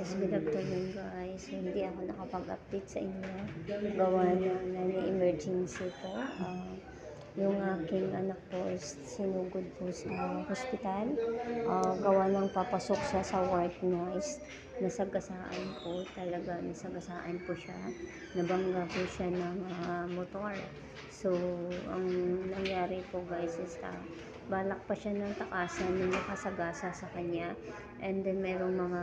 Yes, good afternoon guys. Hindi ako nakapag-update sa inyo. Gawa na emergency po. Yung aking anak po is sinugod po sa hospital. Gawa ng papasok siya sa work niya is nasagasaan po talaga. Nasagasaan po siya. Nabangga po siya ng motor. So, ang nangyari po guys is balak pa siya ng takasan nung nakasagasa sa kanya, and then merong mga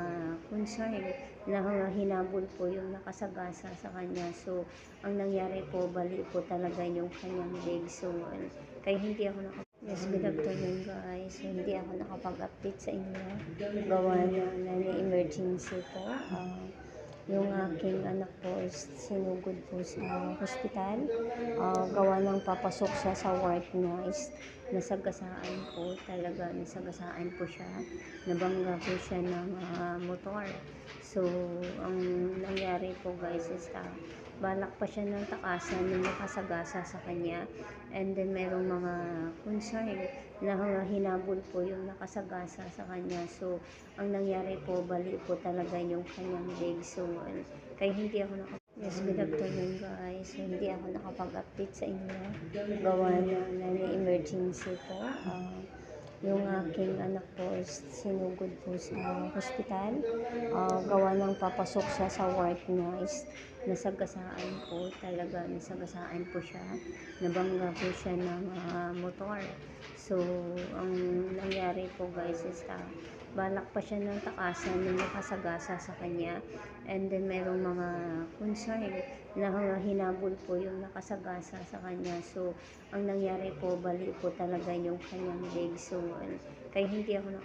concern na hinabol po yung nakasagasa sa kanya. So ang nangyari po, bali po talaga yung kanyang leg. So kaya hindi ako Yes, good afternoon guys. Hindi ako nakapag-update sa inyo. Gawa na emergency po. Yung aking anak po is sinugod po sa hospital. Gawa ng papasok siya sa work niya is nasagasaan po talaga. Nasagasaan po siya. Nabangga po siya ng motor. So ang nangyari po guys is balak pa siya ng takasan nung nakasagasa sa kanya, and then merong mga concern na hinabol po yung nakasagasa sa kanya. So ang nangyari po, bali po talaga yung kanyang leg. So kaya hindi ako Yes, good afternoon guys. Hindi ako nakapag-update sa inyo. Gawa na emergency po. Yung aking anak po is sinugod po sa hospital. Gawa ng papasok siya sa work niya is nasagasaan po talaga. Nasagasaan po siya. Nabangga po siya ng motor. So ang nangyari po guys is balak pa siya ng takasan nung nakasagasa sa kanya, and then merong mga concern na hinabol po yung nakasagasa sa kanya. So ang nangyari po, bali po talaga yung kanyang leg. So kaya hindi ako